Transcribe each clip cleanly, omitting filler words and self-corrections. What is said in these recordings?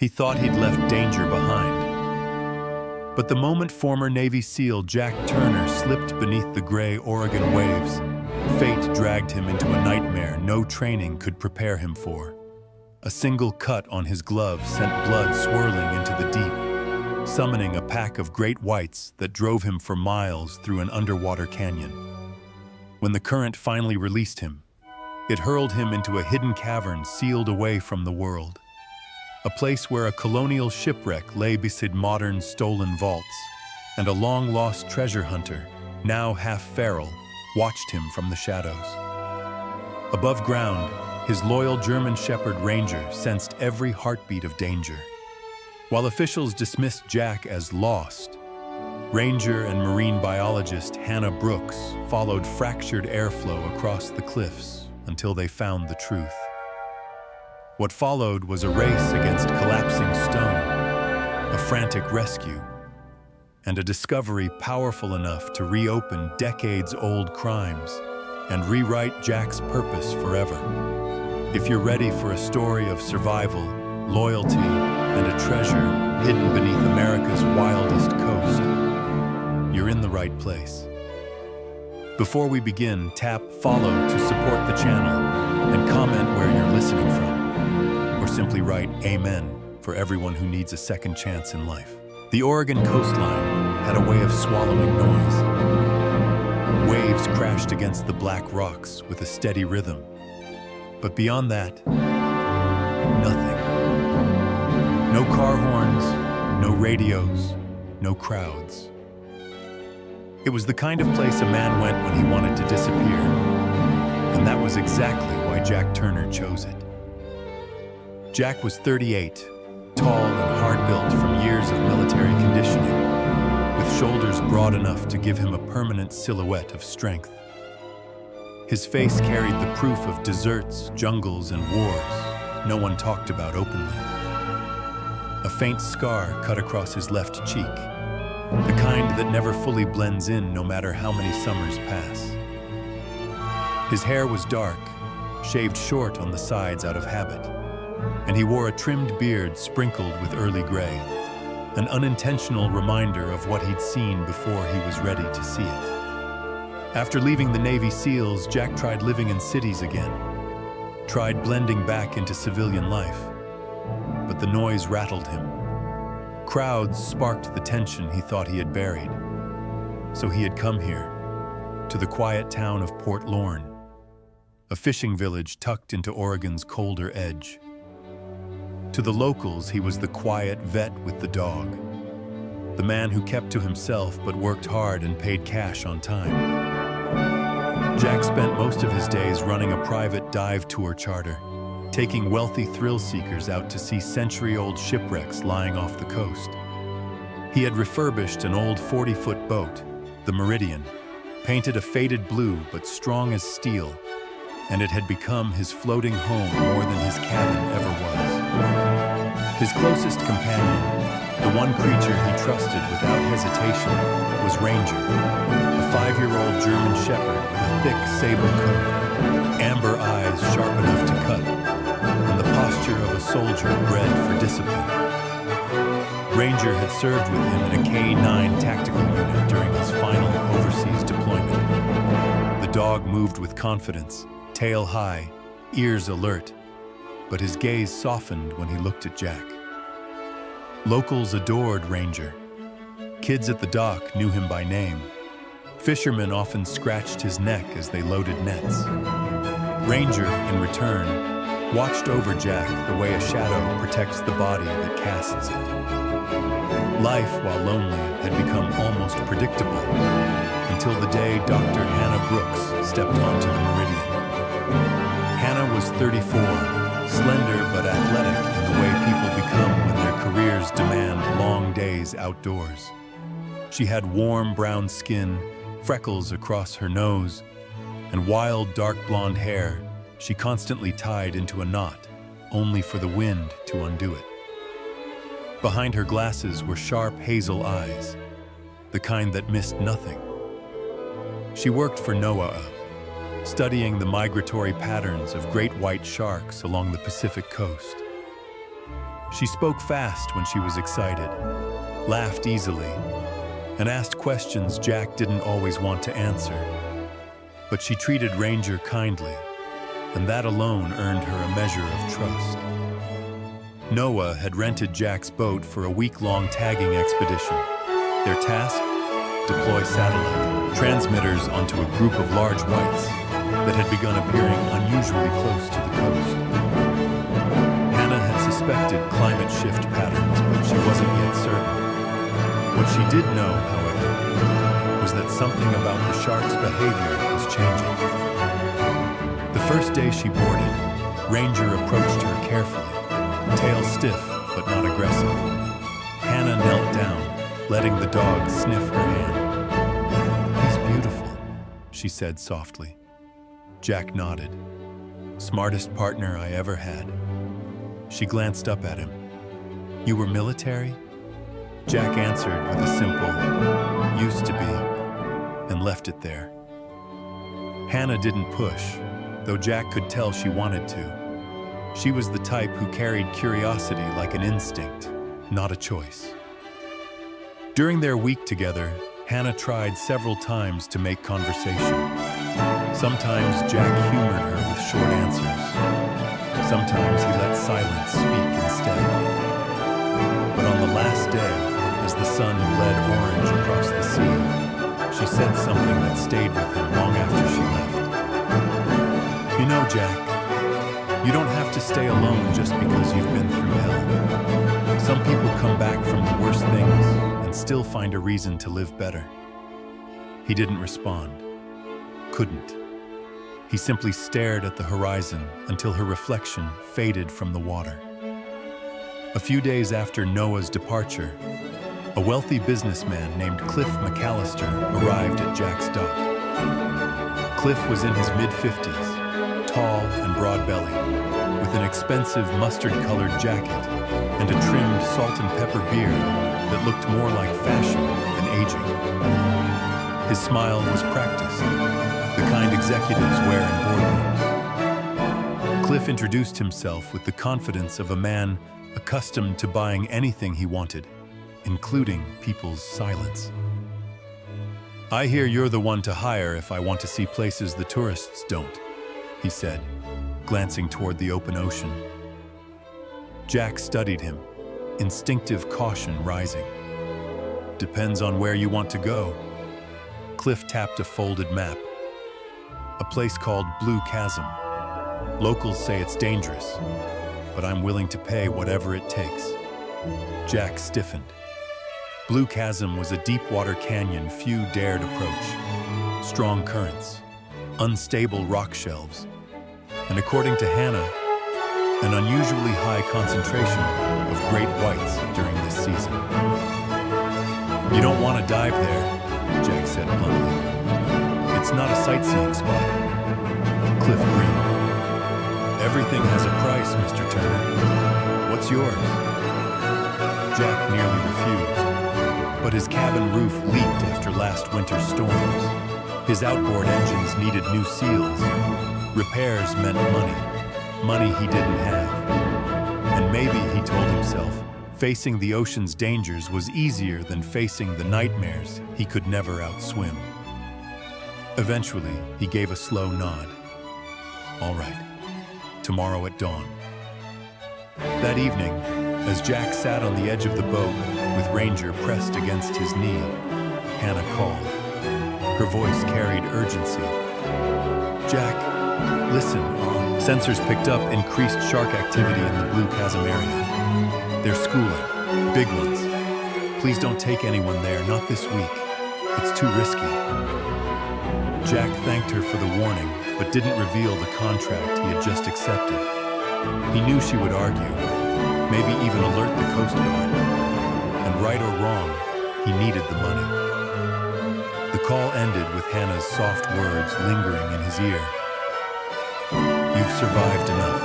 He thought he'd left danger behind. But the moment former Navy SEAL Jack Turner slipped beneath the gray Oregon waves, fate dragged him into a nightmare no training could prepare him for. A single cut on his glove sent blood swirling into the deep, summoning a pack of great whites that drove him for miles through an underwater canyon. When the current finally released him, it hurled him into a hidden cavern sealed away from the world. A place where a colonial shipwreck lay beside modern stolen vaults, and a long-lost treasure hunter, now half feral, watched him from the shadows. Above ground, his loyal German Shepherd Ranger sensed every heartbeat of danger. While officials dismissed Jack as lost, Ranger and marine biologist Hannah Brooks followed fractured airflow across the cliffs until they found the truth. What followed was a race against collapsing stone, a frantic rescue, and a discovery powerful enough to reopen decades-old crimes and rewrite Jack's purpose forever. If you're ready for a story of survival, loyalty, and a treasure hidden beneath America's wildest coast, you're in the right place. Before we begin, tap follow to support the channel and comment where you're listening from. Or simply write Amen for everyone who needs a second chance in life. The Oregon coastline had a way of swallowing noise. Waves crashed against the black rocks with a steady rhythm. But beyond that, nothing. No car horns, no radios, no crowds. It was the kind of place a man went when he wanted to disappear. And that was exactly why Jack Turner chose it. Jack was 38, tall and hard-built from years of military conditioning, with shoulders broad enough to give him a permanent silhouette of strength. His face carried the proof of deserts, jungles, and wars no one talked about openly. A faint scar cut across his left cheek, the kind that never fully blends in no matter how many summers pass. His hair was dark, shaved short on the sides out of habit, and he wore a trimmed beard sprinkled with early gray, an unintentional reminder of what he'd seen before he was ready to see it. After leaving the Navy SEALs, Jack tried living in cities again, tried blending back into civilian life, but the noise rattled him. Crowds sparked the tension he thought he had buried. So he had come here, to the quiet town of Port Lorne, a fishing village tucked into Oregon's colder edge. To the locals, he was the quiet vet with the dog, the man who kept to himself but worked hard and paid cash on time. Jack spent most of his days running a private dive tour charter, taking wealthy thrill seekers out to see century-old shipwrecks lying off the coast. He had refurbished an old 40-foot boat, the Meridian, painted a faded blue but strong as steel, and it had become his floating home more than his cabin ever was. His closest companion, the one creature he trusted without hesitation, was Ranger, a 5-year-old German Shepherd with a thick sable coat, amber eyes sharp enough to cut, and the posture of a soldier bred for discipline. Ranger had served with him in a K-9 tactical unit during his final overseas deployment. The dog moved with confidence, tail high, ears alert, but his gaze softened when he looked at Jack. Locals adored Ranger. Kids at the dock knew him by name. Fishermen often scratched his neck as they loaded nets. Ranger, in return, watched over Jack the way a shadow protects the body that casts it. Life, while lonely, had become almost predictable until the day Dr. Hannah Brooks stepped onto the Meridian. Hannah was 34, slender but athletic in the way people become when their careers demand long days outdoors. She had warm brown skin, freckles across her nose, and wild dark blonde hair she constantly tied into a knot, only for the wind to undo it. Behind her glasses were sharp hazel eyes, the kind that missed nothing. She worked for NOAA, studying the migratory patterns of great white sharks along the Pacific coast. She spoke fast when she was excited, laughed easily, and asked questions Jack didn't always want to answer. But she treated Ranger kindly, and that alone earned her a measure of trust. Noah had rented Jack's boat for a week-long tagging expedition. Their task? Deploy satellite transmitters onto a group of large whites that had begun appearing unusually close to the coast. Hannah had suspected climate shift patterns, but she wasn't yet certain. What she did know, however, was that something about the shark's behavior was changing. The first day she boarded, Ranger approached her carefully, tail stiff but not aggressive. Hannah knelt down, letting the dog sniff her hand. "He's beautiful," she said softly. Jack nodded. "Smartest partner I ever had." She glanced up at him. "You were military?" Jack answered with a simple, "Used to be," and left it there. Hannah didn't push, though Jack could tell she wanted to. She was the type who carried curiosity like an instinct, not a choice. During their week together, Hannah tried several times to make conversation. Sometimes Jack humored her with short answers. Sometimes he let silence speak instead. But on the last day, as the sun bled orange across the sea, she said something that stayed with him long after she left. "You know, Jack, you don't have to stay alone just because you've been through hell. Some people come back from the worst things and still find a reason to live better." He didn't respond. Couldn't. He simply stared at the horizon until her reflection faded from the water. A few days after Noah's departure, a wealthy businessman named Cliff McAllister arrived at Jack's dock. Cliff was in his mid-50s, tall and broad-bellied, with an expensive mustard-colored jacket and a trimmed salt and pepper beard that looked more like fashion than aging. His smile was practiced, the kind executives wear in boardrooms. Cliff introduced himself with the confidence of a man accustomed to buying anything he wanted, including people's silence. "I hear you're the one to hire if I want to see places the tourists don't," he said, glancing toward the open ocean. Jack studied him, instinctive caution rising. "Depends on where you want to go." Cliff tapped a folded map. "A place called Blue Chasm. Locals say it's dangerous, but I'm willing to pay whatever it takes." Jack stiffened. Blue Chasm was a deep-water canyon few dared approach. Strong currents, unstable rock shelves, and according to Hannah, an unusually high concentration of great whites during this season. "You don't want to dive there," Jack said bluntly. "It's not a sightseeing spot." Cliff grinned. "Everything has a price, Mr. Turner. What's yours?" Jack nearly refused, but his cabin roof leaked after last winter's storms. His outboard engines needed new seals. Repairs meant money he didn't have. And maybe, he told himself, facing the ocean's dangers was easier than facing the nightmares he could never outswim. Eventually, he gave a slow nod. "All right, tomorrow at dawn." That evening, as Jack sat on the edge of the boat with Ranger pressed against his knee, Hannah called. Her voice carried urgency. "Jack, listen." Sensors picked up increased shark activity in the Blue Chasm area. "They're schooling, big ones. Please don't take anyone there, not this week. It's too risky." Jack thanked her for the warning, but didn't reveal the contract he had just accepted. He knew she would argue, maybe even alert the Coast Guard. And right or wrong, he needed the money. The call ended with Hannah's soft words lingering in his ear. "You've survived enough.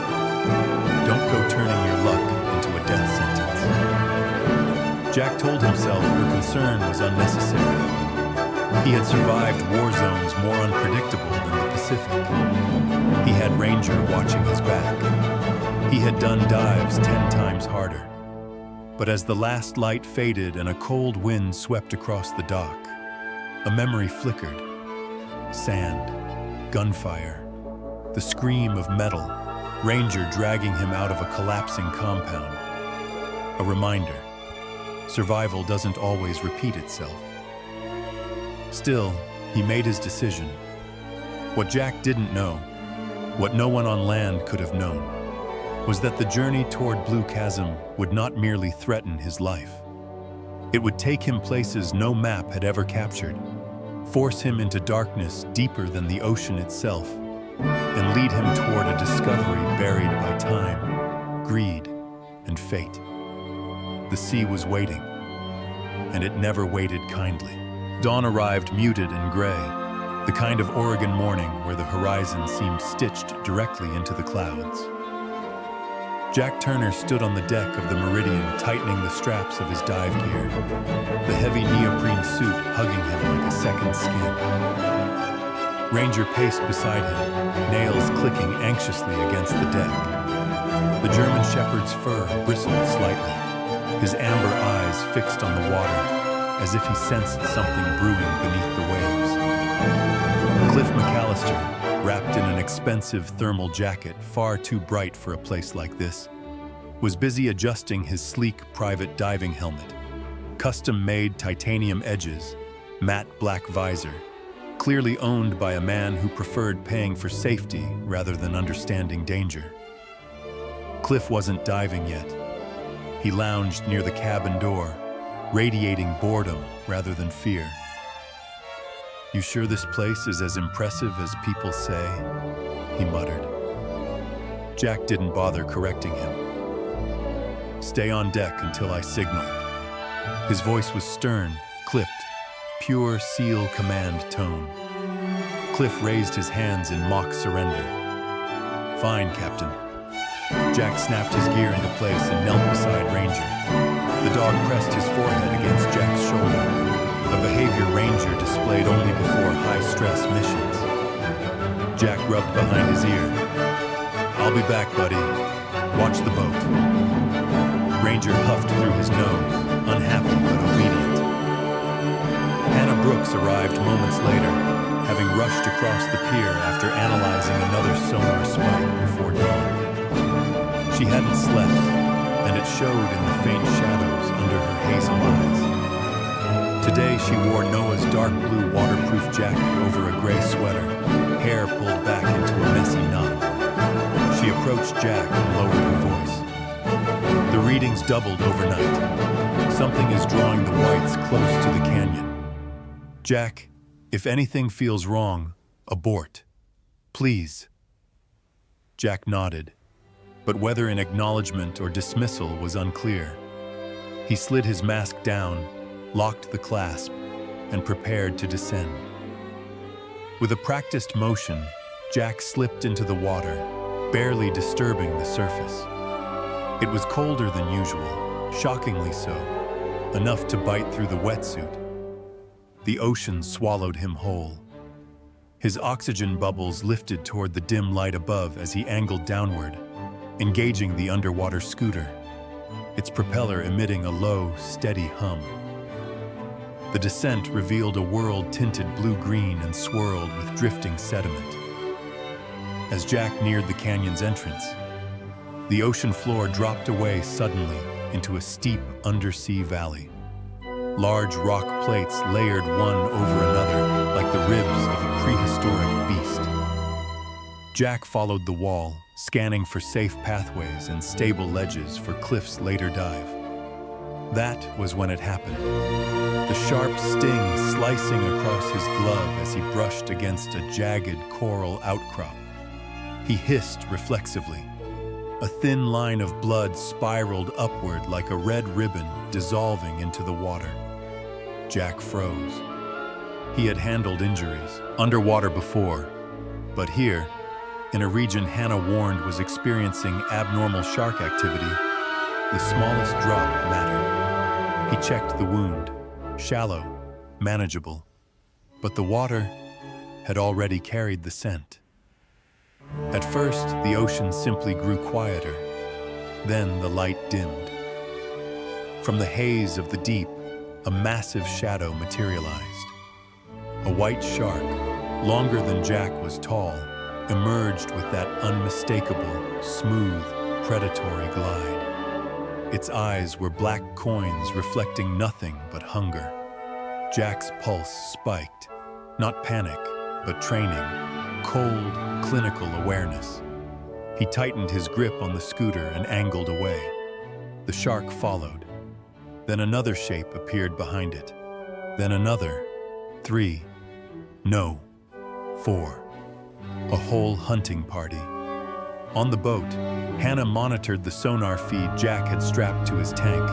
Don't go turning your luck into a death sentence." Jack told himself her concern was unnecessary. He had survived war zones more unpredictable than the Pacific. He had Ranger watching his back. He had done dives 10 times harder. But as the last light faded and a cold wind swept across the dock, a memory flickered. Sand, gunfire, the scream of metal, Ranger dragging him out of a collapsing compound. A reminder, survival doesn't always repeat itself. Still, he made his decision. What Jack didn't know, what no one on land could have known, was that the journey toward Blue Chasm would not merely threaten his life. It would take him places no map had ever captured, force him into darkness deeper than the ocean itself, and lead him toward a discovery buried by time, greed, and fate. The sea was waiting, and it never waited kindly. Dawn arrived muted and gray, the kind of Oregon morning where the horizon seemed stitched directly into the clouds. Jack Turner stood on the deck of the Meridian, tightening the straps of his dive gear, the heavy neoprene suit hugging him like a second skin. Ranger paced beside him, nails clicking anxiously against the deck. The German shepherd's fur bristled slightly, his amber eyes fixed on the water, as if he sensed something brewing beneath the waves. Cliff McAllister, wrapped in an expensive thermal jacket far too bright for a place like this, was busy adjusting his sleek private diving helmet, custom-made titanium edges, matte black visor, clearly owned by a man who preferred paying for safety rather than understanding danger. Cliff wasn't diving yet. He lounged near the cabin door, radiating boredom rather than fear. "You sure this place is as impressive as people say?" he muttered. Jack didn't bother correcting him. "Stay on deck until I signal." His voice was stern, clipped, pure SEAL command tone. Cliff raised his hands in mock surrender. "Fine, Captain." Jack snapped his gear into place and knelt beside Ranger. The dog pressed his forehead against Jack's shoulder, a behavior Ranger displayed only before high-stress missions. Jack rubbed behind his ear. "I'll be back, buddy. Watch the boat." Ranger huffed through his nose, unhappy but obedient. Hannah Brooks arrived moments later, having rushed across the pier after analyzing another sonar spike before dawn. She hadn't slept, and it showed in the faint shadows under her hazel eyes. Today she wore Noah's dark blue waterproof jacket over a gray sweater, hair pulled back into a messy knot. She approached Jack and lowered her voice. "The readings doubled overnight. Something is drawing the whites close to the canyon. Jack, if anything feels wrong, abort. Please." Jack nodded, but whether in acknowledgement or dismissal was unclear. He slid his mask down, locked the clasp, and prepared to descend. With a practiced motion, Jack slipped into the water, barely disturbing the surface. It was colder than usual, shockingly so, enough to bite through the wetsuit. The ocean swallowed him whole. His oxygen bubbles lifted toward the dim light above as he angled downward, engaging the underwater scooter, its propeller emitting a low, steady hum. The descent revealed a world tinted blue-green and swirled with drifting sediment. As Jack neared the canyon's entrance, the ocean floor dropped away suddenly into a steep undersea valley. Large rock plates layered one over another like the ribs of a prehistoric beast. Jack followed the wall, scanning for safe pathways and stable ledges for Cliff's later dive. That was when it happened. The sharp sting slicing across his glove as he brushed against a jagged coral outcrop. He hissed reflexively. A thin line of blood spiraled upward like a red ribbon dissolving into the water. Jack froze. He had handled injuries underwater before, but here, in a region Hannah warned was experiencing abnormal shark activity, the smallest drop mattered. He checked the wound, shallow, manageable, but the water had already carried the scent. At first, the ocean simply grew quieter. Then the light dimmed. From the haze of the deep, a massive shadow materialized. A white shark, longer than Jack was tall, emerged with that unmistakable, smooth, predatory glide. Its eyes were black coins reflecting nothing but hunger. Jack's pulse spiked, not panic, but training, cold, clinical awareness. He tightened his grip on the scooter and angled away. The shark followed. Then another shape appeared behind it. Then another. 3. No. 4. A whole hunting party. On the boat, Hannah monitored the sonar feed Jack had strapped to his tank.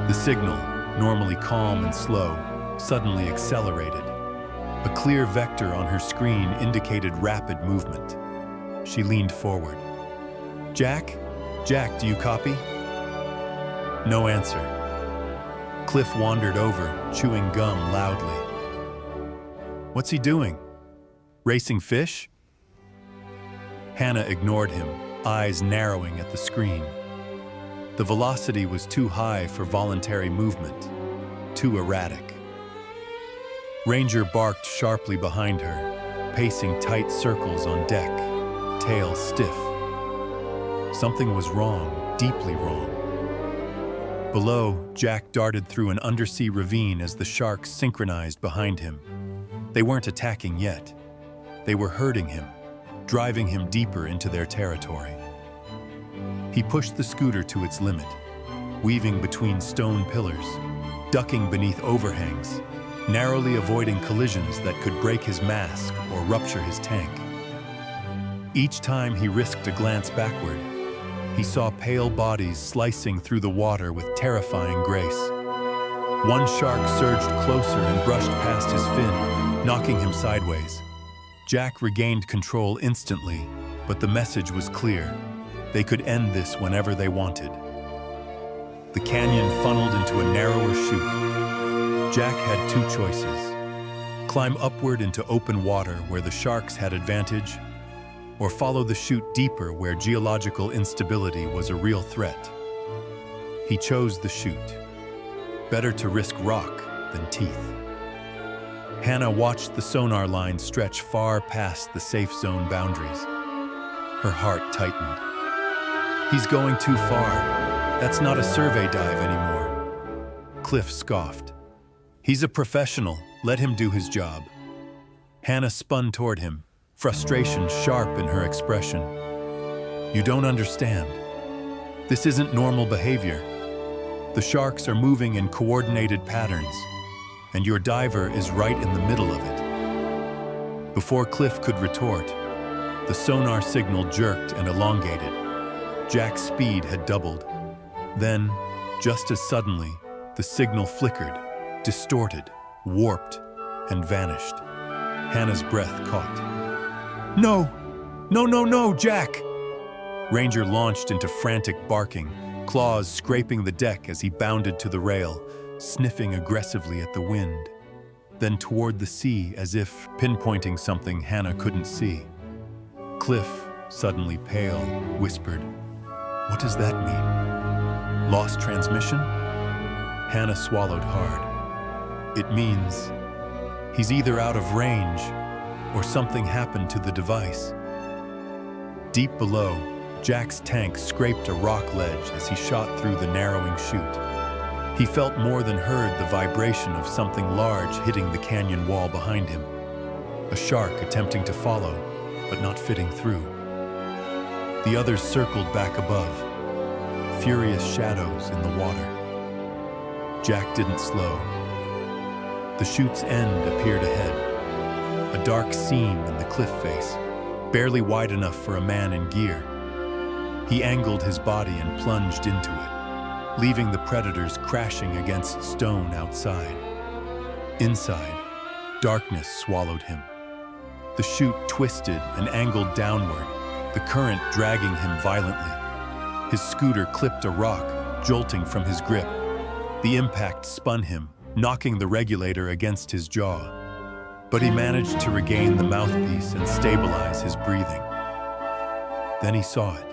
The signal, normally calm and slow, suddenly accelerated. A clear vector on her screen indicated rapid movement. She leaned forward. Jack? Jack, do you copy? No answer. Cliff wandered over, chewing gum loudly. What's he doing? Racing fish? Hannah ignored him, eyes narrowing at the screen. The velocity was too high for voluntary movement, too erratic. Ranger barked sharply behind her, pacing tight circles on deck, tail stiff. Something was wrong, deeply wrong. Below, Jack darted through an undersea ravine as the sharks synchronized behind him. They weren't attacking yet. They were herding him, driving him deeper into their territory. He pushed the scooter to its limit, weaving between stone pillars, ducking beneath overhangs, narrowly avoiding collisions that could break his mask or rupture his tank. Each time he risked a glance backward, he saw pale bodies slicing through the water with terrifying grace. One shark surged closer and brushed past his fin, knocking him sideways. Jack regained control instantly, but the message was clear. They could end this whenever they wanted. The canyon funneled into a narrower chute. Jack had two choices: climb upward into open water where the sharks had advantage, or follow the chute deeper where geological instability was a real threat. He chose the chute. Better to risk rock than teeth. Hannah watched the sonar line stretch far past the safe zone boundaries. Her heart tightened. He's going too far. That's not a survey dive anymore. Cliff scoffed. He's a professional. Let him do his job. Hannah spun toward him, frustration sharp in her expression. You don't understand. This isn't normal behavior. The sharks are moving in coordinated patterns, and your diver is right in the middle of it. Before Cliff could retort, the sonar signal jerked and elongated. Jack's speed had doubled. Then, just as suddenly, the signal flickered, distorted, warped, and vanished. Hannah's breath caught. No! No, no, no, Jack! Ranger launched into frantic barking, claws scraping the deck as he bounded to the rail, sniffing aggressively at the wind, then toward the sea as if pinpointing something Hannah couldn't see. Cliff, suddenly pale, whispered, "What does that mean? Lost transmission?" Hannah swallowed hard. It means he's either out of range or something happened to the device. Deep below, Jack's tank scraped a rock ledge as he shot through the narrowing chute. He felt more than heard the vibration of something large hitting the canyon wall behind him. A shark attempting to follow, but not fitting through. The others circled back above, furious shadows in the water. Jack didn't slow. The chute's end appeared ahead, a dark seam in the cliff face, barely wide enough for a man in gear. He angled his body and plunged into it, leaving the predators crashing against stone outside. Inside, darkness swallowed him. The chute twisted and angled downward, the current dragging him violently. His scooter clipped a rock, jolting from his grip. The impact spun him, knocking the regulator against his jaw. But he managed to regain the mouthpiece and stabilize his breathing. Then he saw it.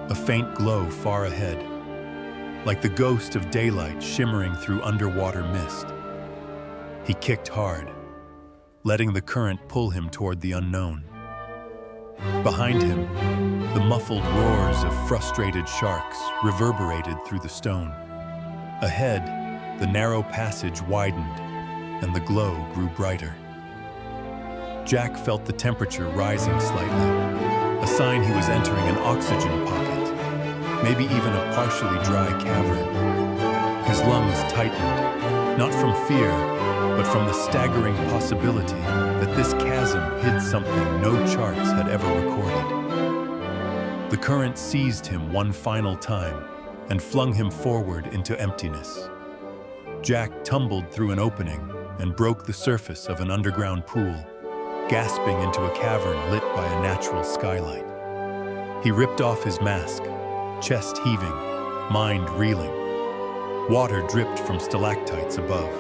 A faint glow far ahead. like the ghost of daylight shimmering through underwater mist. He kicked hard, letting the current pull him toward the unknown. Behind him, the muffled roars of frustrated sharks reverberated through the stone. Ahead, the narrow passage widened, and the glow grew brighter. Jack felt the temperature rising slightly, a sign he was entering an oxygen pocket, maybe even a partially dry cavern. His lungs tightened, not from fear, but from the staggering possibility that this chasm hid something no charts had ever recorded. The current seized him one final time and flung him forward into emptiness. Jack tumbled through an opening and broke the surface of an underground pool, gasping into a cavern lit by a natural skylight. He ripped off his mask, chest heaving, mind reeling. Water dripped from stalactites above.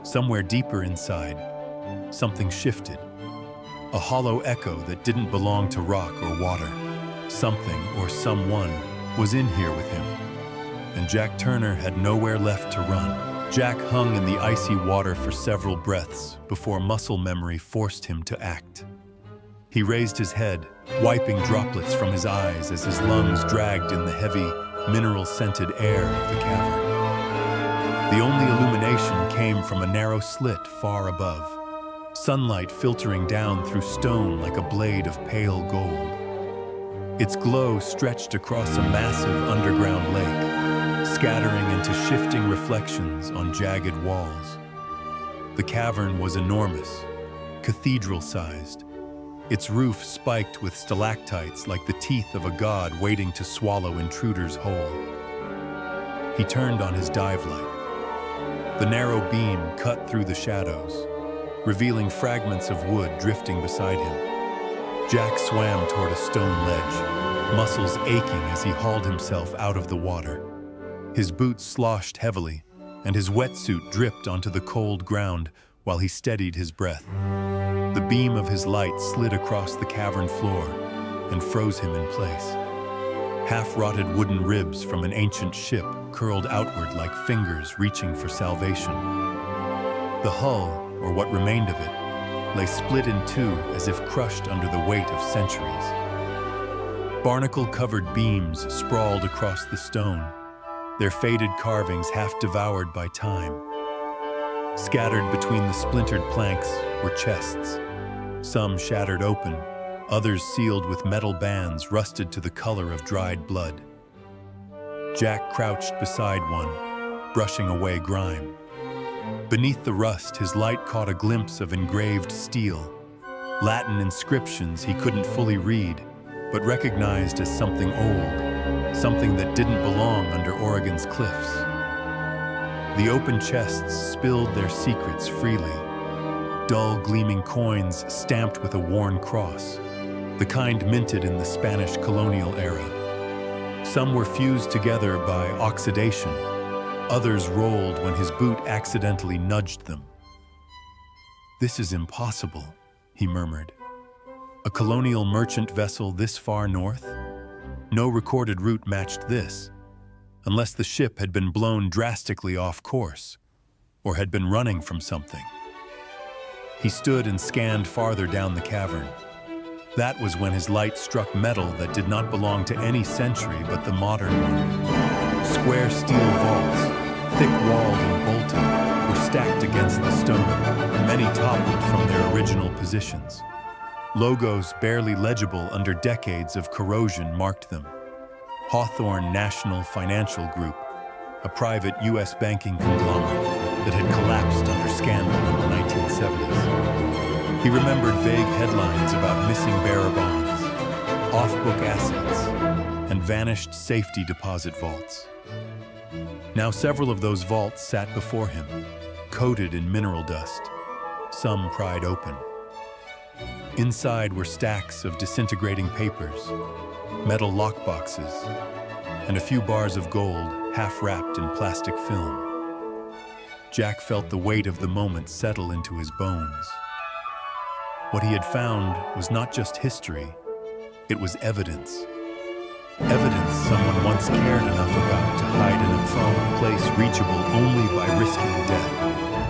Somewhere deeper inside, something shifted. A hollow echo that didn't belong to rock or water. Something or someone was in here with him, and Jack Turner had nowhere left to run. Jack hung in the icy water for several breaths before muscle memory forced him to act. He raised his head, wiping droplets from his eyes as his lungs dragged in the heavy, mineral-scented air of the cavern. The only illumination came from a narrow slit far above, sunlight filtering down through stone like a blade of pale gold. Its glow stretched across a massive underground lake, scattering into shifting reflections on jagged walls. The cavern was enormous, cathedral-sized, its roof spiked with stalactites like the teeth of a god waiting to swallow intruders whole. He turned on his dive light. The narrow beam cut through the shadows, revealing fragments of wood drifting beside him. Jack swam toward a stone ledge, muscles aching as he hauled himself out of the water. His boots sloshed heavily, and his wetsuit dripped onto the cold ground while he steadied his breath. The beam of his light slid across the cavern floor and froze him in place. Half-rotted wooden ribs from an ancient ship curled outward like fingers reaching for salvation. The hull, or what remained of it, lay split in two as if crushed under the weight of centuries. Barnacle-covered beams sprawled across the stone, their faded carvings half devoured by time. Scattered between the splintered planks were chests, some shattered open, others sealed with metal bands rusted to the color of dried blood. Jack crouched beside one, brushing away grime. Beneath the rust, his light caught a glimpse of engraved steel, Latin inscriptions he couldn't fully read, but recognized as something old, something that didn't belong under Oregon's cliffs. The open chests spilled their secrets freely, dull gleaming coins stamped with a worn cross, the kind minted in the Spanish colonial era. Some were fused together by oxidation, others rolled when his boot accidentally nudged them. "This is impossible," he murmured. "A colonial merchant vessel this far north? No recorded route matched this, unless the ship had been blown drastically off course, or had been running from something." He stood and scanned farther down the cavern. That was when his light struck metal that did not belong to any century but the modern one. Square steel vaults, thick-walled and bolted, were stacked against the stone, many toppled from their original positions. Logos barely legible under decades of corrosion marked them. Hawthorne National Financial Group, a private U.S. banking conglomerate that had collapsed under scandal in the 1970s. He remembered vague headlines about missing bearer bonds, off-book assets, and vanished safety deposit vaults. Now several of those vaults sat before him, coated in mineral dust, some pried open. Inside were stacks of disintegrating papers, metal lockboxes, and a few bars of gold half-wrapped in plastic film. Jack felt the weight of the moment settle into his bones. What he had found was not just history, it was evidence. evidence someone once cared enough about to hide in a prone place reachable only by risking death.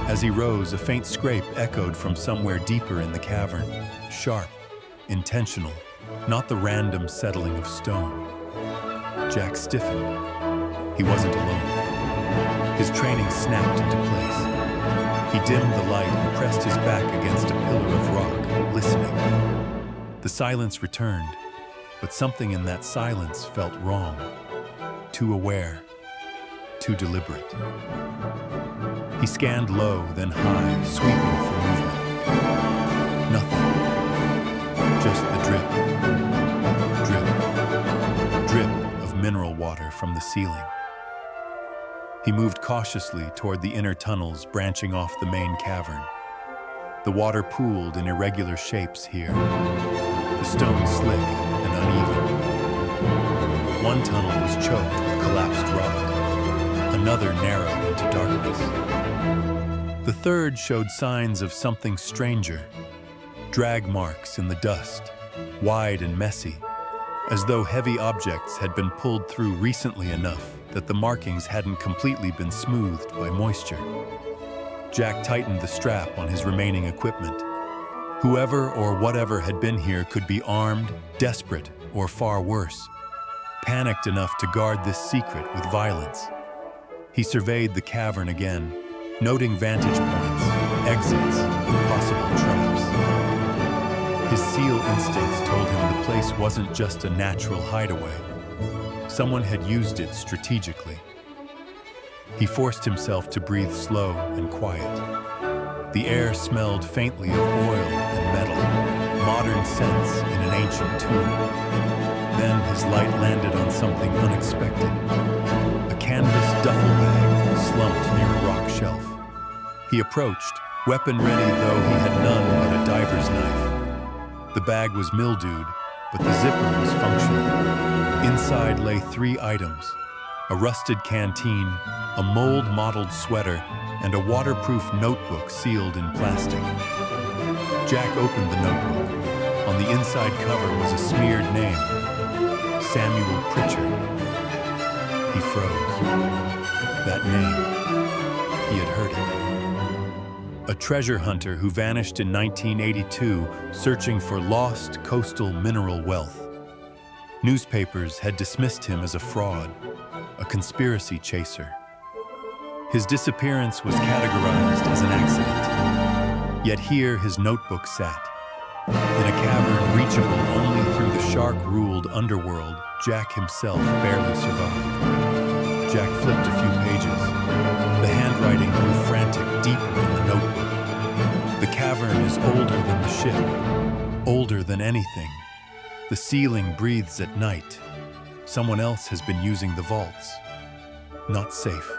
As he rose, a faint scrape echoed from somewhere deeper in the cavern, sharp, intentional, not the random settling of stone. Jack stiffened. He wasn't alone. His training snapped into place. He dimmed the light and pressed his back against a pillar of rock, listening. The silence returned, but something in that silence felt wrong. Too aware, too deliberate. He scanned low, then high, sweeping for movement. Nothing. Just the drip of mineral water from the ceiling. He moved cautiously toward the inner tunnels branching off the main cavern. The water pooled in irregular shapes here, the stone slick and uneven. One tunnel was choked with collapsed rock, another narrowed into darkness. The third showed signs of something stranger, drag marks in the dust, wide and messy, as though heavy objects had been pulled through recently enough that the markings hadn't completely been smoothed by moisture. Jack tightened the strap on his remaining equipment. Whoever or whatever had been here could be armed, desperate, or far worse, panicked enough to guard this secret with violence. He surveyed the cavern again, noting vantage points, exits, possible traps. His SEAL instincts told him the place wasn't just a natural hideaway. Someone had used it strategically. He forced himself to breathe slow and quiet. The air smelled faintly of oil and metal, modern scents in an ancient tomb. Then his light landed on something unexpected. A canvas duffel bag slumped near a rock shelf. He approached, weapon ready though he had none but a diver's knife. The bag was mildewed, but the zipper was functional. Inside lay 3 items: a rusted canteen, a mold-mottled sweater, and a waterproof notebook sealed in plastic. Jack opened the notebook. On the inside cover was a smeared name, Samuel Pritchard. He froze. That name, he had heard it. A treasure hunter who vanished in 1982 searching for lost coastal mineral wealth. Newspapers had dismissed him as a fraud, a conspiracy chaser. His disappearance was categorized as an accident. Yet here his notebook sat. In a cavern reachable only through the shark-ruled underworld, Jack himself barely survived. Jack flipped a few pages. The handwriting grew frantic deeper in the notebook. The cavern is older than the ship, older than anything. The ceiling breathes at night. Someone else has been using the vaults. Not safe.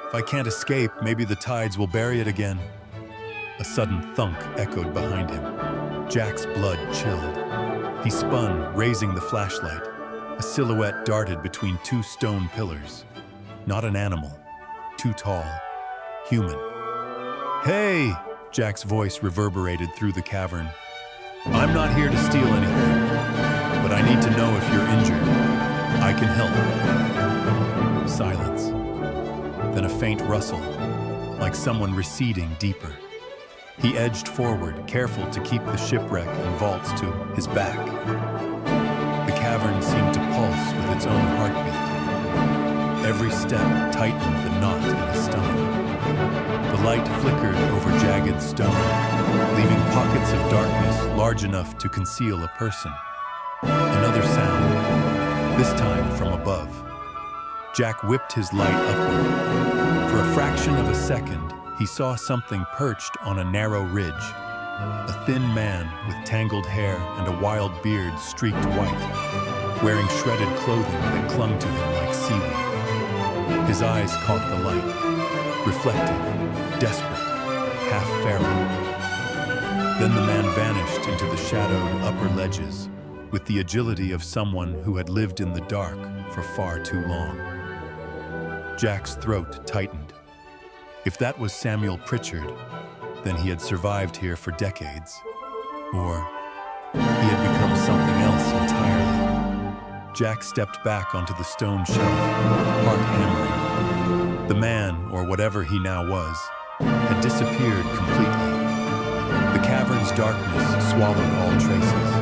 If I can't escape, maybe the tides will bury it again. A sudden thunk echoed behind him. Jack's blood chilled. He spun, raising the flashlight. A silhouette darted between 2 stone pillars. Not an animal. Too tall. Human. "Hey!" Jack's voice reverberated through the cavern. "I'm not here to steal anything, but I need to know if you're injured. I can help." Silence. Then a faint rustle, like someone receding deeper. He edged forward, careful to keep the shipwreck and vaults to his back. The cavern seemed to pulse with its own heartbeat. Every step tightened the knot in his stomach. The light flickered over jagged stone, leaving pockets of darkness large enough to conceal a person. Another sound, this time from above. Jack whipped his light upward. For a fraction of a second, he saw something perched on a narrow ridge. A thin man with tangled hair and a wild beard streaked white, wearing shredded clothing that clung to him like seaweed. His eyes caught the light, reflective, desperate, half feral. Then the man vanished into the shadowed upper ledges with the agility of someone who had lived in the dark for far too long. Jack's throat tightened. If that was Samuel Pritchard, then he had survived here for decades. Or he had become something else entirely. Jack stepped back onto the stone shelf, heart hammering. The man, or whatever he now was, had disappeared completely. The cavern's darkness swallowed all traces.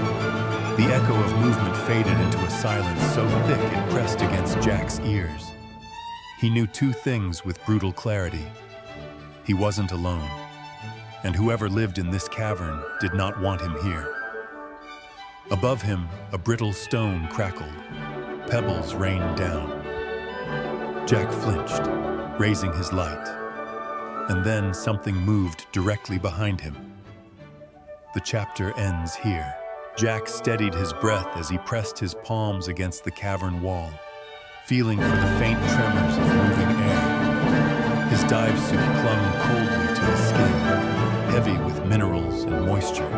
The echo of movement faded into a silence so thick it pressed against Jack's ears. He knew two things with brutal clarity. He wasn't alone, and whoever lived in this cavern did not want him here. Above him, a brittle stone crackled. Pebbles rained down. Jack flinched, raising his light. And then something moved directly behind him. The chapter ends here. Jack steadied his breath as he pressed his palms against the cavern wall, feeling for the faint tremors of moving air. His dive suit clung coldly to his skin, heavy with minerals and moisture.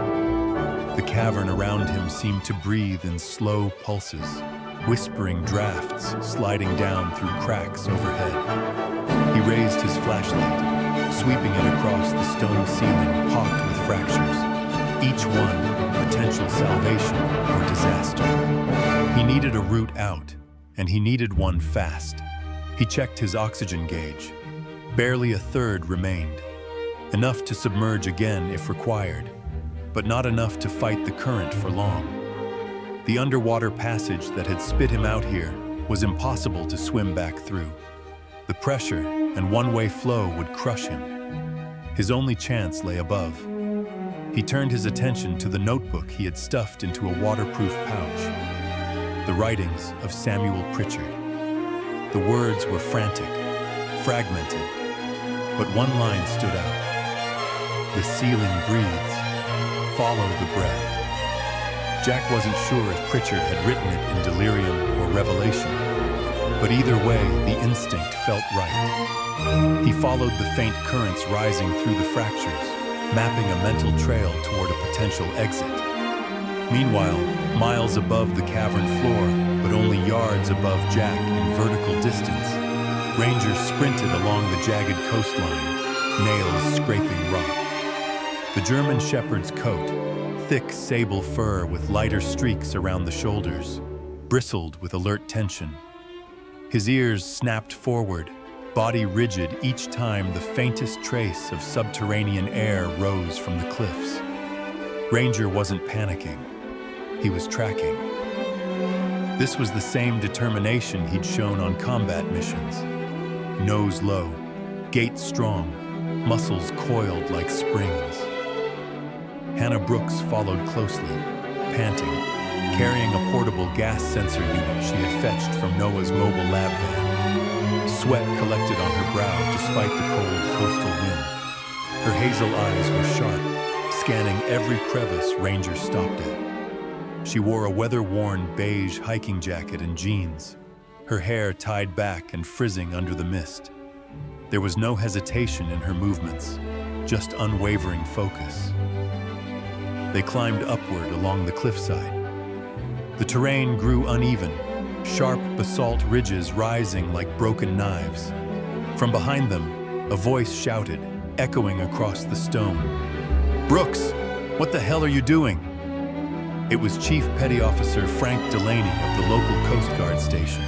The cavern around him seemed to breathe in slow pulses, whispering drafts sliding down through cracks overhead. He raised his flashlight, sweeping it across the stone ceiling pocked with fractures, each one potential salvation or disaster. He needed a route out, and he needed one fast. He checked his oxygen gauge. Barely a third remained, enough to submerge again if required, but not enough to fight the current for long. The underwater passage that had spit him out here was impossible to swim back through. The pressure and one-way flow would crush him. His only chance lay above. He turned his attention to the notebook he had stuffed into a waterproof pouch. The writings of Samuel Pritchard. The words were frantic, fragmented, but one line stood out. The ceiling breathes. Follow the breath. Jack wasn't sure if Pritchard had written it in delirium or revelation, but either way, the instinct felt right. He followed the faint currents rising through the fractures, mapping a mental trail toward a potential exit. Meanwhile, miles above the cavern floor, but only yards above Jack in vertical distance, Ranger sprinted along the jagged coastline, nails scraping rock. The German shepherd's coat, thick sable fur with lighter streaks around the shoulders, bristled with alert tension. His ears snapped forward, body rigid each time the faintest trace of subterranean air rose from the cliffs. Ranger wasn't panicking. He was tracking. This was the same determination he'd shown on combat missions. Nose low, gait strong, muscles coiled like springs. Hannah Brooks followed closely, panting, carrying a portable gas sensor unit she had fetched from Noah's mobile lab van. Sweat collected on her brow despite the cold coastal wind. Her hazel eyes were sharp, scanning every crevice Ranger stopped at. She wore a weather-worn beige hiking jacket and jeans, her hair tied back and frizzing under the mist. There was no hesitation in her movements, just unwavering focus. They climbed upward along the cliffside. The terrain grew uneven, sharp basalt ridges rising like broken knives. From behind them, a voice shouted, echoing across the stone. "Brooks, what the hell are you doing?" It was Chief Petty Officer Frank Delaney of the local Coast Guard station.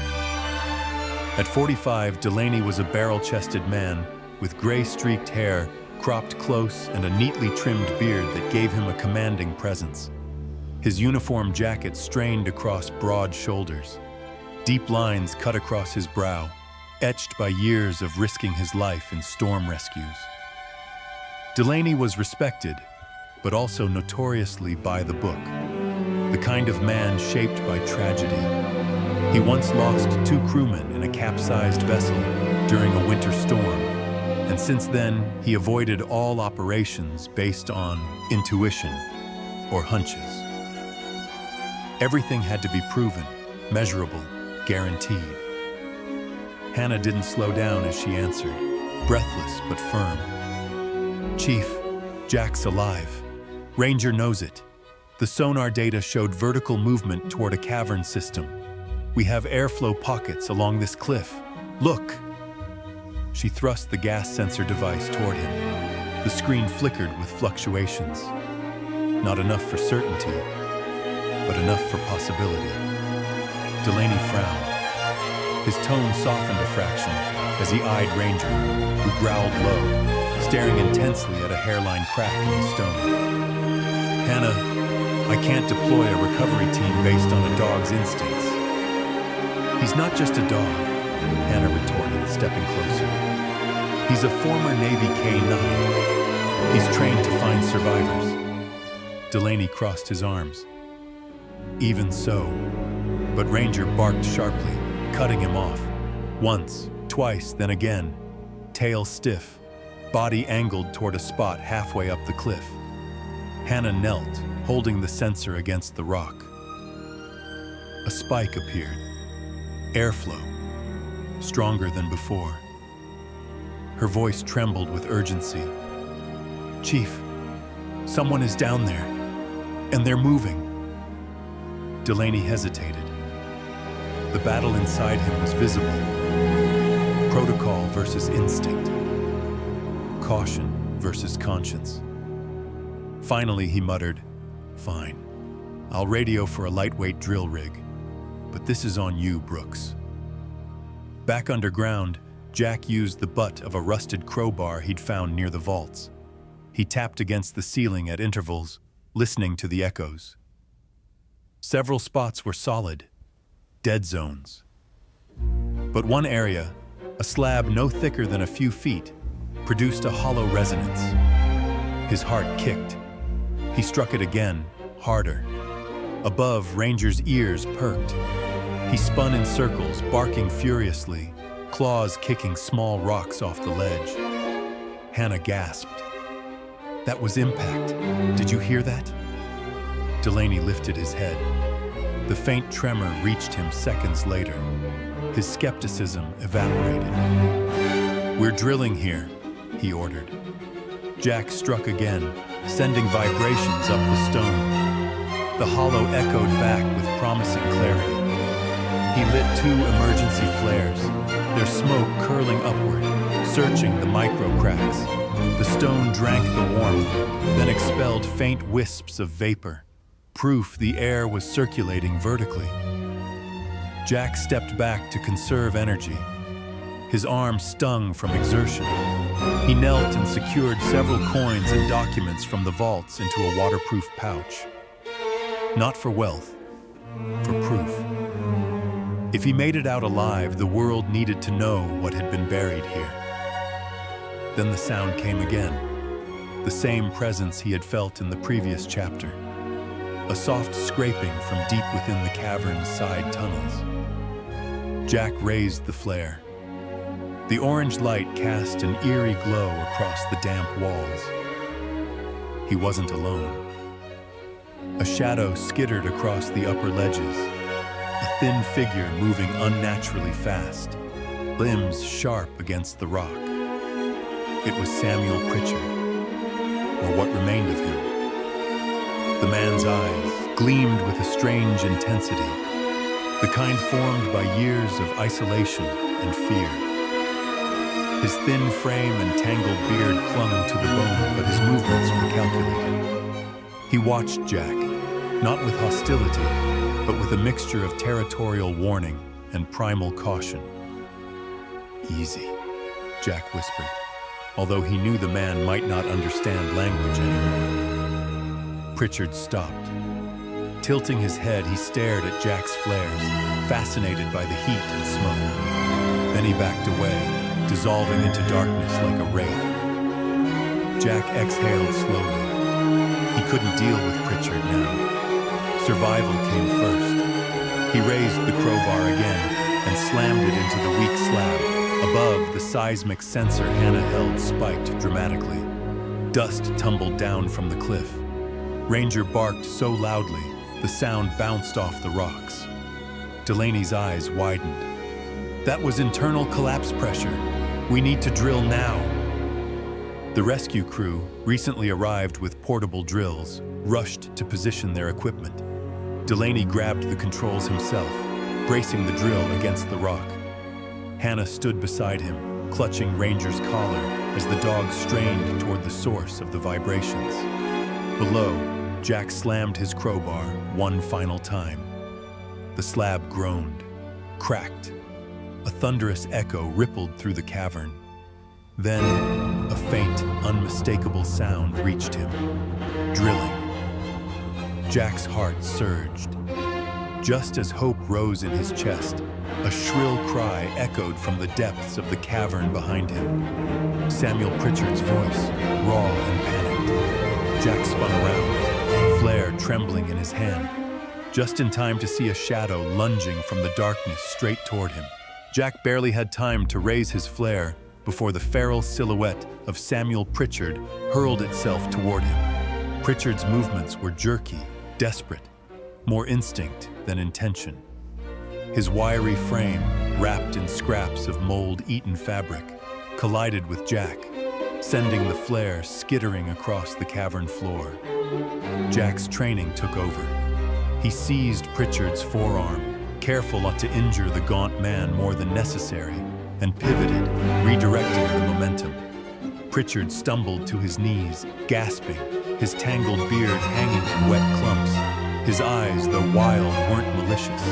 At 45, Delaney was a barrel-chested man with gray-streaked hair, cropped close, and a neatly trimmed beard that gave him a commanding presence. His uniform jacket strained across broad shoulders. Deep lines cut across his brow, etched by years of risking his life in storm rescues. Delaney was respected, but also notoriously by the book, the kind of man shaped by tragedy. He once lost 2 crewmen in a capsized vessel during a winter storm, and since then, he avoided all operations based on intuition or hunches. Everything had to be proven, measurable, guaranteed. Hannah didn't slow down as she answered, breathless but firm. "Chief, Jack's alive. Ranger knows it. The sonar data showed vertical movement toward a cavern system. We have airflow pockets along this cliff. Look!" She thrust the gas sensor device toward him. The screen flickered with fluctuations. Not enough for certainty, but enough for possibility. Delaney frowned. His tone softened a fraction as he eyed Ranger, who growled low, staring intensely at a hairline crack in the stone. Hannah, I can't deploy a recovery team based on a dog's instincts. He's not just a dog, Hannah retorted, stepping closer. He's a former Navy K-9. He's trained to find survivors. Delaney crossed his arms. Even so, but Ranger barked sharply, cutting him off. Once, twice, then again, tail stiff, body angled toward a spot halfway up the cliff. Hannah knelt, holding the sensor against the rock. A spike appeared. Airflow, stronger than before. Her voice trembled with urgency. Chief, someone is down there, and they're moving. Delaney hesitated. The battle inside him was visible. Protocol versus instinct. Caution versus conscience. Finally, he muttered, Fine. I'll radio for a lightweight drill rig. But this is on you, Brooks. Back underground, Jack used the butt of a rusted crowbar he'd found near the vaults. He tapped against the ceiling at intervals, listening to the echoes. Several spots were solid, dead zones. But one area, a slab no thicker than a few feet, produced a hollow resonance. His heart kicked. He struck it again, harder. Above, Ranger's ears perked. He spun in circles, barking furiously, claws kicking small rocks off the ledge. Hannah gasped. That was impact. Did you hear that? Delaney lifted his head. The faint tremor reached him seconds later. His skepticism evaporated. We're drilling here, he ordered. Jack struck again, sending vibrations up the stone. The hollow echoed back with promising clarity. He lit 2 emergency flares, their smoke curling upward, searching the micro cracks. The stone drank the warmth, then expelled faint wisps of vapor, proof the air was circulating vertically. Jack stepped back to conserve energy. His arm stung from exertion. He knelt and secured several coins and documents from the vaults into a waterproof pouch. Not for wealth, for proof. If he made it out alive, the world needed to know what had been buried here. Then the sound came again, the same presence he had felt in the previous chapter. A soft scraping from deep within the cavern's side tunnels. Jack raised the flare. The orange light cast an eerie glow across the damp walls. He wasn't alone. A shadow skittered across the upper ledges, a thin figure moving unnaturally fast, limbs sharp against the rock. It was Samuel Pritchard, or what remained of him. The man's eyes gleamed with a strange intensity, the kind formed by years of isolation and fear. His thin frame and tangled beard clung to the bone, but his movements were calculated. He watched Jack, not with hostility, but with a mixture of territorial warning and primal caution. Easy, Jack whispered, although he knew the man might not understand language anymore. Pritchard stopped. Tilting his head, he stared at Jack's flares, fascinated by the heat and smoke. Then he backed away, dissolving into darkness like a wraith. Jack exhaled slowly. He couldn't deal with Pritchard now. Survival came first. He raised the crowbar again and slammed it into the weak slab. Above, the seismic sensor Hannah held spiked dramatically. Dust tumbled down from the cliff. Ranger barked so loudly, the sound bounced off the rocks. Delaney's eyes widened. That was internal collapse pressure. We need to drill now. The rescue crew, recently arrived with portable drills, rushed to position their equipment. Delaney grabbed the controls himself, bracing the drill against the rock. Hannah stood beside him, clutching Ranger's collar as the dog strained toward the source of the vibrations. Below, Jack slammed his crowbar one final time. The slab groaned, cracked. A thunderous echo rippled through the cavern. Then, a faint, unmistakable sound reached him. Drilling. Jack's heart surged. Just as hope rose in his chest, a shrill cry echoed from the depths of the cavern behind him. Samuel Pritchard's voice, raw and panicked. Jack spun around, flare trembling in his hand, just in time to see a shadow lunging from the darkness straight toward him. Jack barely had time to raise his flare before the feral silhouette of Samuel Pritchard hurled itself toward him. Pritchard's movements were jerky, desperate, more instinct than intention. His wiry frame, wrapped in scraps of mold-eaten fabric, collided with Jack, sending the flare skittering across the cavern floor. Jack's training took over. He seized Pritchard's forearm, careful not to injure the gaunt man more than necessary, and pivoted, redirecting the momentum. Pritchard stumbled to his knees, gasping, his tangled beard hanging in wet clumps. His eyes, though wild, weren't malicious.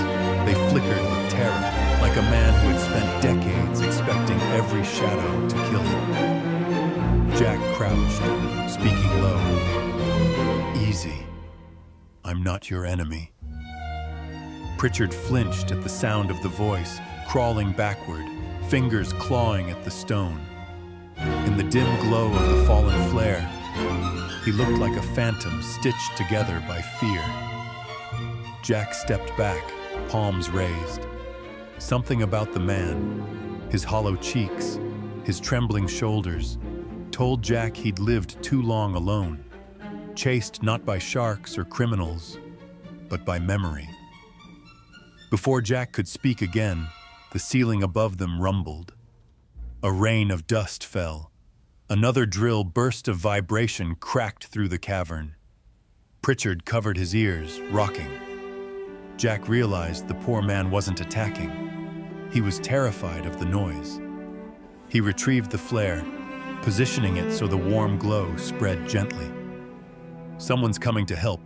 They flickered with terror, like a man who had spent decades expecting every shadow to kill him. Jack crouched, speaking low. "Easy. I'm not your enemy." Pritchard flinched at the sound of the voice, crawling backward, fingers clawing at the stone. In the dim glow of the fallen flare, he looked like a phantom stitched together by fear. Jack stepped back, palms raised. Something about the man, his hollow cheeks, his trembling shoulders, told Jack he'd lived too long alone, chased not by sharks or criminals, but by memory. Before Jack could speak again, the ceiling above them rumbled. A rain of dust fell. Another drill burst of vibration cracked through the cavern. Pritchard covered his ears, rocking. Jack realized the poor man wasn't attacking. He was terrified of the noise. He retrieved the flare, positioning it so the warm glow spread gently. "Someone's coming to help,"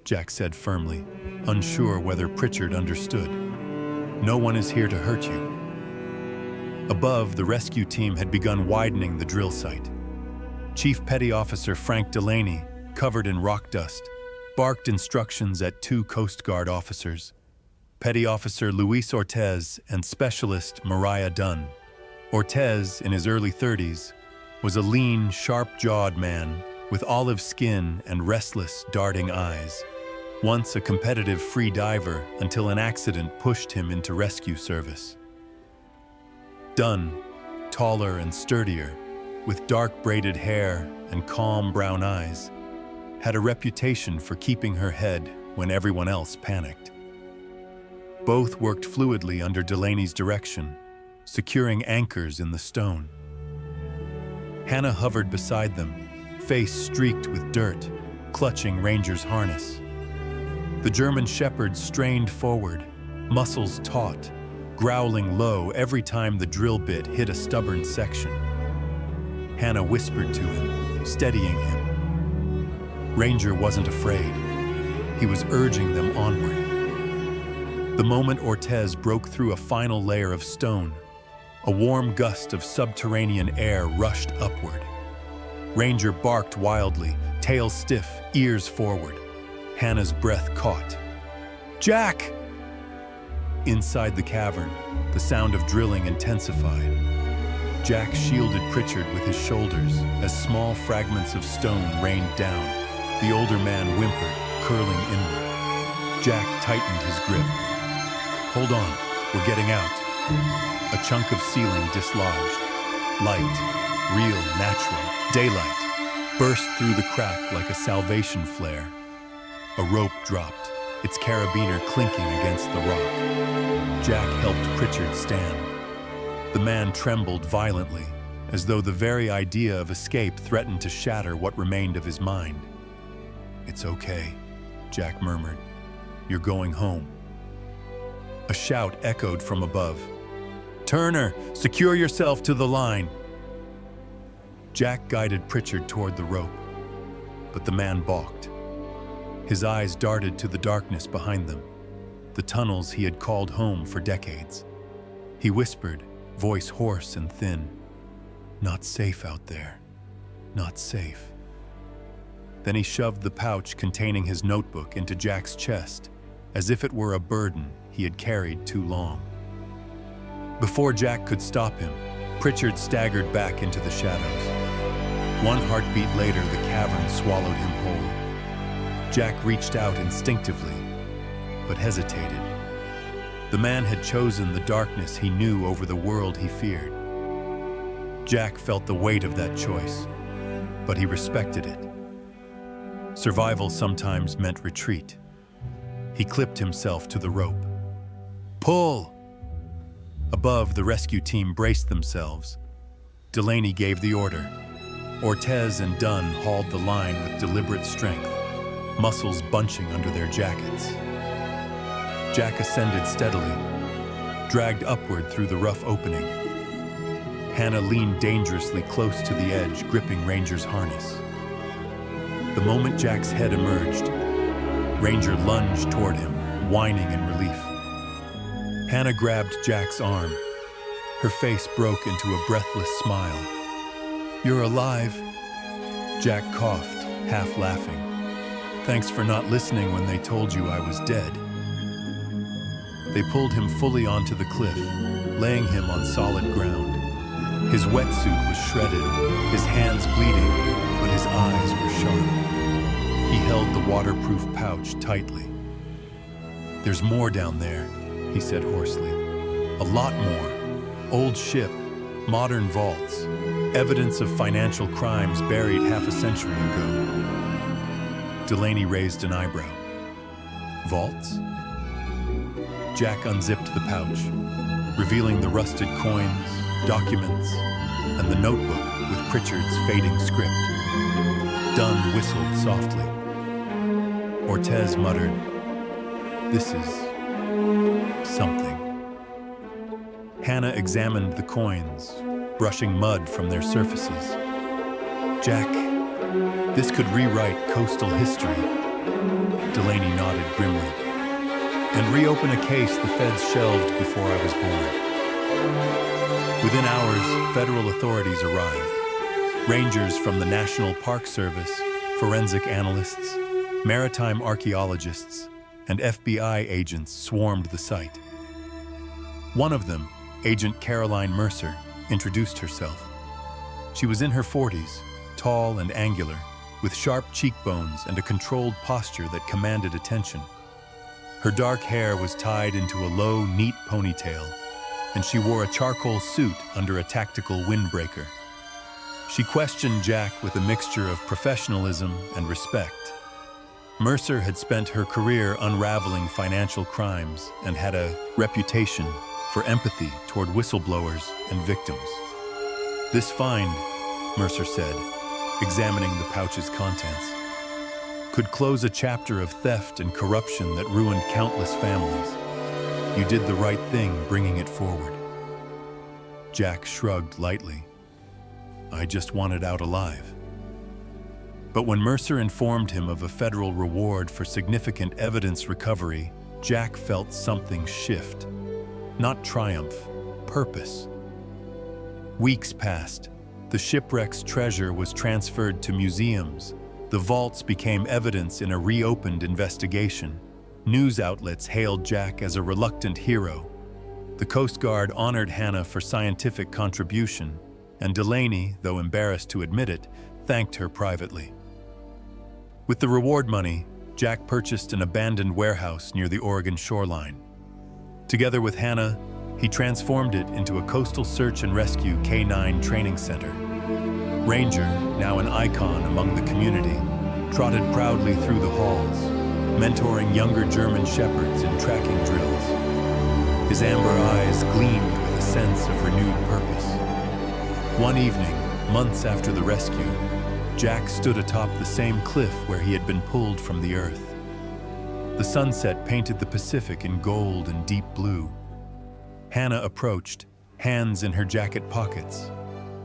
Jack said firmly, unsure whether Pritchard understood. "No one is here to hurt you." Above, the rescue team had begun widening the drill site. Chief Petty Officer Frank Delaney, covered in rock dust, barked instructions at 2 Coast Guard officers, Petty Officer Luis Ortez and Specialist Mariah Dunn. Ortez, in his early 30s, was a lean, sharp-jawed man with olive skin and restless, darting eyes. Once a competitive free diver until an accident pushed him into rescue service. Dunn, taller and sturdier, with dark braided hair and calm brown eyes, had a reputation for keeping her head when everyone else panicked. Both worked fluidly under Delaney's direction, securing anchors in the stone. Hannah hovered beside them, face streaked with dirt, clutching Ranger's harness. The German shepherd strained forward, muscles taut, growling low every time the drill bit hit a stubborn section. Hannah whispered to him, steadying him. Ranger wasn't afraid. He was urging them onward. The moment Ortez broke through a final layer of stone, a warm gust of subterranean air rushed upward. Ranger barked wildly, tail stiff, ears forward. Hannah's breath caught. "Jack!" Inside the cavern, the sound of drilling intensified. Jack shielded Pritchard with his shoulders as small fragments of stone rained down. The older man whimpered, curling inward. Jack tightened his grip. "Hold on, we're getting out." A chunk of ceiling dislodged. Light, real, natural, daylight, burst through the crack like a salvation flare. A rope dropped, its carabiner clinking against the rock. Jack helped Pritchard stand. The man trembled violently, as though the very idea of escape threatened to shatter what remained of his mind. "It's okay," Jack murmured. "You're going home." A shout echoed from above. "Turner, secure yourself to the line!" Jack guided Pritchard toward the rope, but the man balked. His eyes darted to the darkness behind them. the tunnels he had called home for decades. He whispered, voice hoarse and thin, "Not safe out there. Not safe." Then he shoved the pouch containing his notebook into Jack's chest, as if it were a burden he had carried too long. Before Jack could stop him, Pritchard staggered back into the shadows. One heartbeat later, the cavern swallowed him whole. Jack reached out instinctively, but hesitated. The man had chosen the darkness he knew over the world he feared. Jack felt the weight of that choice, but he respected it. Survival sometimes meant retreat. He clipped himself to the rope. "Pull!" Above, the rescue team braced themselves. Delaney gave the order. Ortez and Dunn hauled the line with deliberate strength, muscles bunching under their jackets. Jack ascended steadily, dragged upward through the rough opening. Hannah leaned dangerously close to the edge, gripping Ranger's harness. The moment Jack's head emerged, Ranger lunged toward him, whining in relief. Hannah grabbed Jack's arm. Her face broke into a breathless smile. "You're alive." Jack coughed, half laughing. "Thanks for not listening when they told you I was dead." They pulled him fully onto the cliff, laying him on solid ground. His wetsuit was shredded, his hands bleeding, but his eyes were sharp. He held the waterproof pouch tightly. "There's more down there," he said hoarsely. "A lot more. Old ship, modern vaults, evidence of financial crimes buried half a century ago." Delaney raised an eyebrow. "Vaults?" Jack unzipped the pouch, revealing the rusted coins, documents, and the notebook with Pritchard's fading script. Dunn whistled softly. Ortez muttered, "This is something." Hannah examined the coins, brushing mud from their surfaces. "Jack, this could rewrite coastal history." Delaney nodded grimly. "And reopen a case the feds shelved before I was born." Within hours, federal authorities arrived. Rangers from the National Park Service, forensic analysts, maritime archaeologists, and FBI agents swarmed the site. One of them, Agent Caroline Mercer, introduced herself. She was in her 40s, tall and angular, with sharp cheekbones and a controlled posture that commanded attention. Her dark hair was tied into a low, neat ponytail, and she wore a charcoal suit under a tactical windbreaker. She questioned Jack with a mixture of professionalism and respect. Mercer had spent her career unraveling financial crimes and had a reputation for empathy toward whistleblowers and victims. "This find," Mercer said, examining the pouch's contents, "could close a chapter of theft and corruption that ruined countless families. You did the right thing bringing it forward." Jack shrugged lightly. "I just wanted out alive." But when Mercer informed him of a federal reward for significant evidence recovery, Jack felt something shift. Not triumph, purpose. Weeks passed. The shipwreck's treasure was transferred to museums. The vaults became evidence in a reopened investigation. News outlets hailed Jack as a reluctant hero. The Coast Guard honored Hannah for scientific contribution, and Delaney, though embarrassed to admit it, thanked her privately. With the reward money, Jack purchased an abandoned warehouse near the Oregon shoreline. Together with Hannah, he transformed it into a coastal search and rescue K-9 training center. Ranger, now an icon among the community, trotted proudly through the halls, mentoring younger German shepherds in tracking drills. His amber eyes gleamed with a sense of renewed purpose. One evening, months after the rescue, Jack stood atop the same cliff where he had been pulled from the earth. The sunset painted the Pacific in gold and deep blue. Hannah approached, hands in her jacket pockets.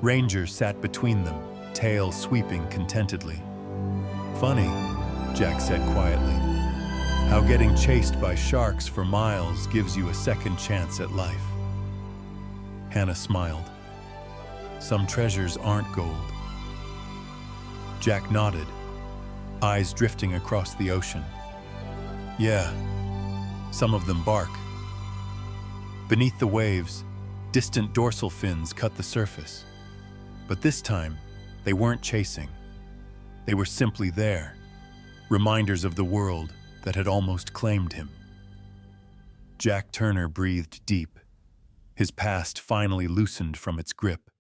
Ranger sat between them, tail sweeping contentedly. "Funny," Jack said quietly. How getting chased by sharks for miles gives you a second chance at life. Hannah smiled. Some treasures aren't gold. Jack nodded, eyes drifting across the ocean. Yeah, some of them bark. Beneath the waves, distant dorsal fins cut the surface. But this time, they weren't chasing. They were simply there, reminders of the world that had almost claimed him. Jack Turner breathed deep. His past finally loosened from its grip.